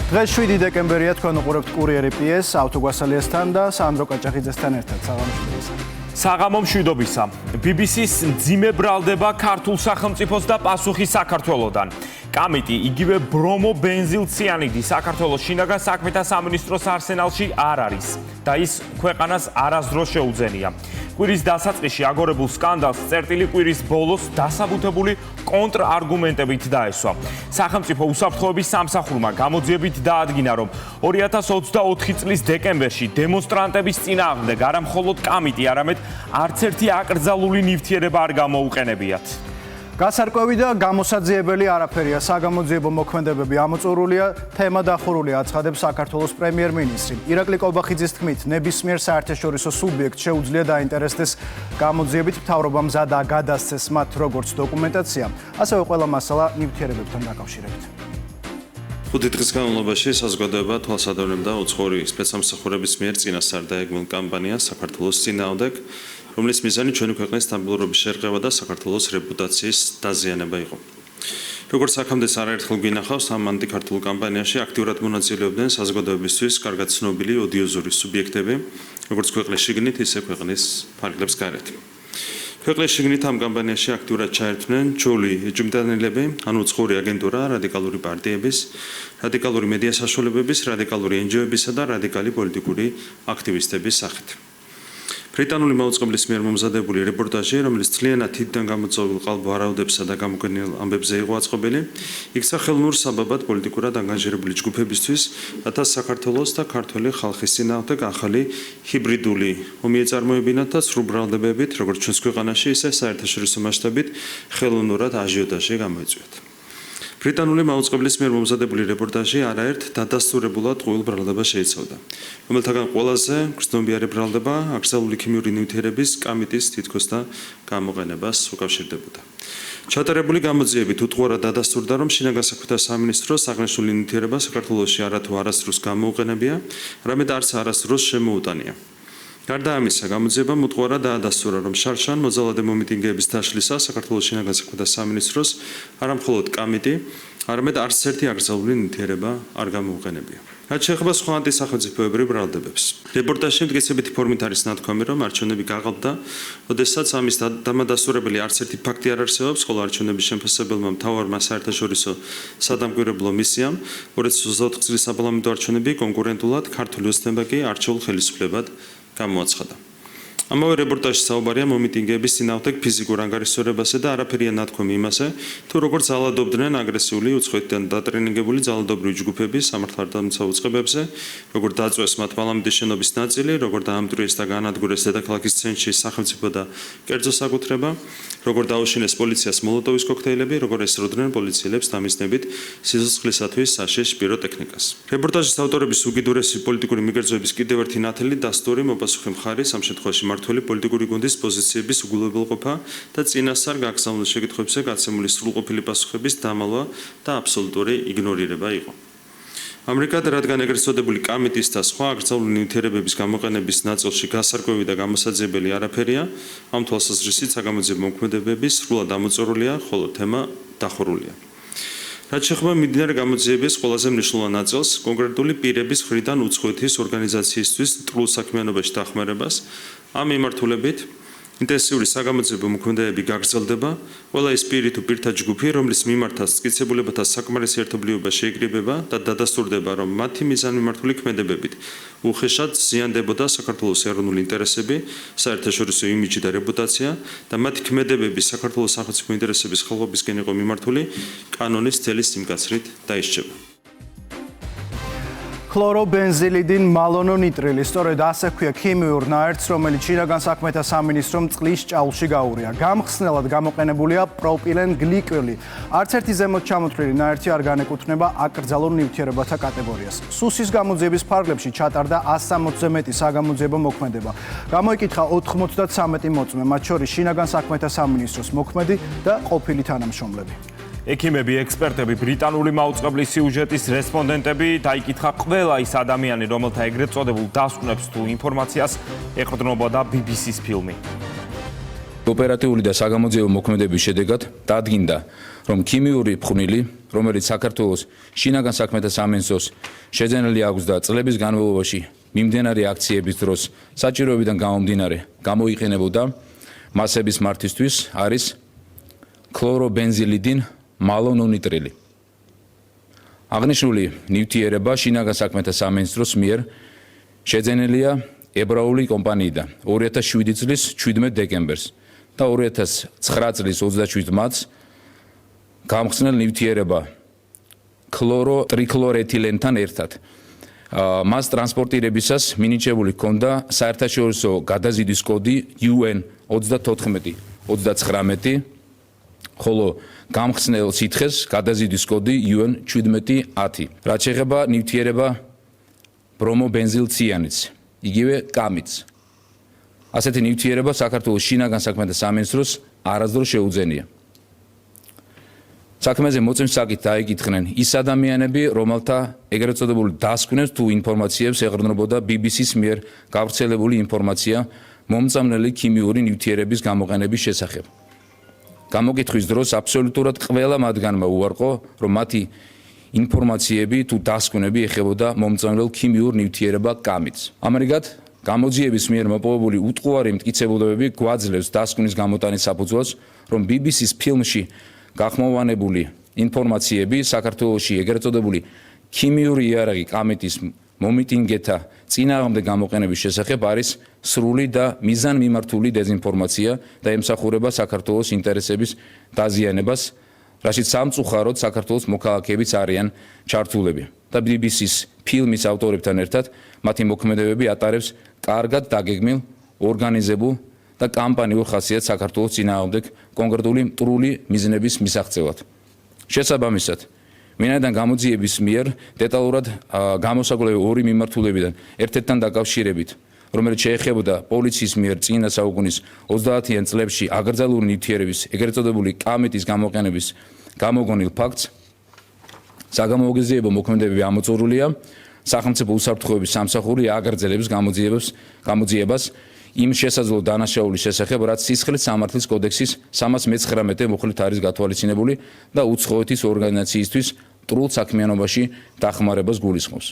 დღეს 7 დეკემბერია, თქვენ უყურებთ კურიერი PS ავტოგვასალიასთან და სანდრო კაჭახიძესთან ერთად. საღამო მშვიდობისა. BBC-ს მძიმე ბრალდება ქართულ სახელმწიფოს და პასუხი საქართველოდან. კამიტი იგივე ბრომო ბენზილციანიდი საქართველოს შინაგან საქმეთა სამინისტროს არსენალში არ არის და ის ქვეყანას არასდროს შეუძენია. კვირის დასაწყისში აგორებულ სკანდალს წერტილი კვირის ბოლოს დასაბუთებული კონტრარგუმენტებით დაესვა. სახელმწიფო უსაფრთხოების სამსახურმა გამოძიებით დაადგინა, რომ 2024 წლის დეკემბერში დემონსტრანტების წინააღმდეგ არა მხოლოდ კამიტი, არამედ არც ერთი აკრძალული ნივთიერება არ გამოუყენებიათ. გასარკვევი და გამოსაძიებელი არაფერია. საგამოძიებო მოქმედებები ამოწურულია, თემა დახურულია, აცხადებს საქართველოს პრემიერ-მინისტრი. ირაკლი კობახიძის თქმით, ნებისმიერ საერთაშორისო სუბიექტს შეუძლია დაინტერესდეს გამოძიებით, მთავრობამ მზადაა გადასცეს მათ როგორც დოკუმენტაცია, ასევე ყველა მასალა ნივთიერებებთან დაკავშირებით. 5 დღის განმავლობაში საზოგადოება თვალსაჩინო უცხოური სპეცსამსახურების მიერ წინასწარ დაეგმილ კამპანიას საქართველოს წინააღმდეგ, რომლის მიზანი ჩვენი ქვეყნის სტაბილურობის შერყევა და საქართველოს რეპუტაციის დაზიანება იყო. როგორც აქამდე არაერთხელ გვინახავს, ამ ანტიქართულ კამპანიაში აქტიურად მონაწილეობდნენ საზოგადოებისთვის კარგად ცნობილი ოდიოზური სუბიექტები, როგორც ქვეყნის შიგნით, ისე ქვეყნის ფარგლებს გარეთ. ქვეყნის შიგნით ამ კამპანიაში აქტიურად ჩაერთვნენ ჩვეული ეჭვმიტანილები, ანუ უცხოური აგენტურა, რადიკალური პარტიების, რადიკალური მედია საშუალებების, რადიკალური NGO-ებისა და რადიკალი პოლიტიკური აქტივისტების სახით. ბრიტანული მაუწყებლის მიერ მომზადებული რეპორტაჟი, რომელიც ძალიანად თითიდან გამოწვეულ ყალბ-ვარაუდებსა და გამოგონილ ამბებზე იყო აწყობილი, იქცა ხელნურ საბაბად პოლიტიკურად ანგაჟირებული ჯგუფებისთვის, რათა საქართველოს და ქართველი ხალხის წინააღმდეგ ახალი ჰიბრიდული ომი ეწარმოებინათ და სრულ ბრალდებებით, როგორც ჩვენს ქვეყანაში, ისე საერთაშორისო მასშტაბით ხელოვნურად აჟიოტაჟი გამოიწვიათ. ბრიტანული მაუწყებლის მიერ მომზადებული რეპორტაჟი არაერთ დადასტურებულად ყოველ ბრალდებას შეიცავდა, რომელთაგან ყველაზე გრძნობიარე ბრალდება აკრძალული ქიმიური ნივთიერების კამიტის თითქოს და გამოყენებას უკავშირდებოდა. ჩატარებული გამოძიებით უთუღურად დადასტურდა, რომ შინაგან საქმეთა სამინისტროს აღნიშნული ნივთიერება საქართველოში არათუ არასდროს გამოუყენებია, არამედ არც არასდროს შემოუტანია. გარდა ამისა, გამოძიებამ უთუღურად დაადასტურა, რომ შარშან მოძალადე მომიტინგეების დაშლისას საქართველოს შინაგან საქმეთა სამინისტროს არა მხოლოდ კამიტი, არამედ არც ერთი აკრძალული ნივთიერება არ გამოუყენებია. რაც შეეხება სხვა ანტისახელმწიფოებრივ ბრალდებებს. რეპორტაჟში მტკიცებითი ფორმით არის ნათქვამი, რომ არჩევნები გაღალდა, როდესაც ამის დამადასტურებელი არც ერთი ფაქტი არ არსებობს, ხოლო არჩევნების შემფასებელმა მთავარმა საერთაშორისო სადამკვირვებლო მისიამ 2024 წლის საპარლამენტო არჩევნები კონკურენტულად ქართული ოცნება კი არჩეულ ხელისუფლებად გამოაცხადა. ამავე რეპორტაჟში საუბარია მომიტინგეების წინააღმდეგ ფიზიკურ ანგარიშსვერებასა და არაფერია ნათქვამი იმაზე, თუ როგორ ძალადობდნენ აგრესიული უცხოეთიდან დატრენინგებული ძალადობრივი ჯგუფები სამართალდამცავ უწყებებზე, როგორ დაწვეს მათ პარლამენტის შენობის ნაწილი, როგორ დაამტვრიეს და განადგურეს დედაქალაქის ცენტრში სახელმწიფო და კერძო საკუთრება, როგორ დაუშინეს პოლიციას მოლოტოვის კოქტეილები, როგორ ესროდნენ პოლიციელებს დამიზნებით სიცოცხლისათვის საშიშ პიროტექნიკას. რეპორტაჟის ავტორების უკიდურესი პოლიტიკური მიგრძნობის კიდევ ერთი ნათელი დასტური მოპასუხე მხარის ამ შემთხვევაში მართველი პოლიტიკური გუნდის პოზიციების უგულებელყოფა და წინასწარ გაგზავნილ შეკითხვებზე გაცემული სრულყოფილი პასუხების დამალვა და აბსოლუტური იგნორირება იყო. ამრიგად, რადგან ეგრეთ წოდებული კამიტის და სხვა აკრძალული ნივთიერებების გამოყენების ნაწილში გასარკვევი და გამოსაძიებელი არაფერია, ამ თვალსაზრისით საგამოძიებო მოქმედებები სრულად ამოწურულია, ხოლო თემა დახურულია. რაც შეეხება მიმდინარე გამოძიების ყველაზე მნიშვნელოვან ნაწილს, კონკრეტული პირების მხრიდან უცხოეთის ორგანიზაციისთვის მტრულ საქმიანობაში დახმარებას, ამ მიმართულებით ინტენსიური საგამოძიებო მოქმედებები გაგრძელდება, ყველა ის პირი თუ პირთა ჯგუფი, რომლის მიმართაც მტკიცებულებათა საკმარისი ერთობლიობა შეიკრიბება და დადასტურდება, რომ მათი მიზანმიმართული ქმედებებით უხეშად ზიანდებოდა საქართველოს ეროვნული ინტერესები, საერთაშორისო იმიჯი და რეპუტაცია და მათი ქმედებები საქართველოს სახელმწიფო ინტერესების ხალხობისკენ იყო მიმართული, კანონის თელის სიმკაცრით დაისჯება. ქლორობენზილიდი მალონონიტრილი, სწორედ ასე ქვია ქიმიურ ნაერთს, რომელიც შინაგან საქმეთა სამინისტრომ წყლის ჭაულში გაურია. გამხსნელად გამოყენებულია პროპილენ გლიკოლი. არც ერთი ზემოთ ჩამოთვლილი ნაერთი არ განეკუთვნება აკრძალულ ნივთიერებათა კატეგორიას. სუსის გამოძიების ფარგლებში ჩატარდა 160-ზე მეტი საგამოძიებო მოქმედება. გამოიკითხა 93 მოწმე, მათ შორის შინაგან საქმეთა სამინისტროს მოქმედი და ყოფილი თანამშრომლები. ექიმები, ექსპერტები, ბრიტანული მაუწყებლის სიუჟეტის რესპონდენტები დაიკითხა ყველა ის ადამიანი, რომელთა ეგრეთ წოდებულ დასკვნებს თუ ინფორმაციას ეყრდნობოდა BBC-ს ფილმი. ოპერატიული და საგამოძიებო მოქმედების შედეგად დადგინდა, რომ ქიმიური ფხვნილი, რომელიც საქართველოს შინაგან საქმეთა სამინისტროს შეძენილი აქვს და წლების განმავლობაში მიმდინარე აქციების დროს საჭიროებიდან გამომდინარე გამოიყენებოდა მასების მართვისთვის არის ქლორობენზილიდინ მალონონიტრილი. აღნიშნული ნივთიერება შინაგან საქმეთა სამინისტროს მიერ შეძენილია ებრაული კომპანიიდან 2007 წლის 17 დეკემბერს და 2009 წლის 27 მარტს გამხსნელ ნივთიერება ქლოროტრიქლორეთილენთან ერთად. მას ტრანსპორტირებისას მინიჭებული ჰქონდა საერთაშორისო გადაზიდის კოდი UN 3439, ხოლო გამხსნელ სითხეს გადაზიდის კოდი UN 1710. რაც შეეხება ნივთიერება ბრომობენზილციანიც, იგივე კამიც. ასეთი ნივთიერება საქართველოს შინაგან საქმეთა სამინისტროს არასდროს შეუძენია. საქმეზე მოწმის დაიკითხნენ ის ადამიანები, რომელთა ეგრეთ წოდებული დასკვნებს თუ ინფორმაციებს ეყრდნობოდა BBC-ს მიერ გავრცელებული ინფორმაცია მომწამლელი ქიმიური ნივთიერების გამოყენების შესახებ. გამოკითხვის დროს აბსოლუტურად ყველა მათგანმა უარყო, რომ მათი ინფორმაციები თუ დასკვნები ეხებოდა მომწამლელ ქიმიურ ნივთიერება კამიც. ამრიგად, გამოძიების მიერ მოპოვებული უტყუარი მტკიცებულებები გვაძლევს დასკვნის გამოტანის საფუძველს, რომ BBC-ს ფილმში გახმოვანებული ინფორმაციები საქართველოში ეგრეთ წოდებული ქიმიური იარაღი კამიტის მომიტინგეთა წინააღმდეგ გამოყენების შესახებ არის სრული და მიზანმიმართული დეზინფორმაცია და ემსახურება საქართველოს ინტერესების დაზიანებას, რაშიც სამწუხაროდ საქართველოს მოქალაქეებიც არიან ჩართულები. და BBC-ს ფილმის ავტორებთან ერთად მათი მოქმედებები ატარებს კარგად დაგეგმილ, ორგანიზებულ და კამპანიურ ხასიათს საქართველოს წინააღმდეგ კონკრეტული მტრული მიზნების მისაღწევად. შესაბამისად, ვინაიდან გამოძიების მიერ დეტალურად გამოსაგრებული ორი მიმართულებიდან ერთ-ერთთან დაკავშირებით, რომელიც შეეხებოდა პოლიციის მიერ წინა საუკუნის 30-იან წლებში აკრძალული ნივთიერების ეგრეთ წოდებული კამიტის გამოყენების გამოგონილ ფაქტს, საგამოგზავნებო მოქმედებები ამოწურულია სახელმწიფო უსაფრთხოების სამსახური აგრძელებს გამოძიებას იმ შესაძლო დანაშაულის შესახებ, რაც სისხლის სამართლის კოდექსის 319 მუხლით არის გათვალისწინებული და უცხოეთის ორგანიზაციისთვის მტრულ საქმიანობაში დახმარებას გულისხმობს.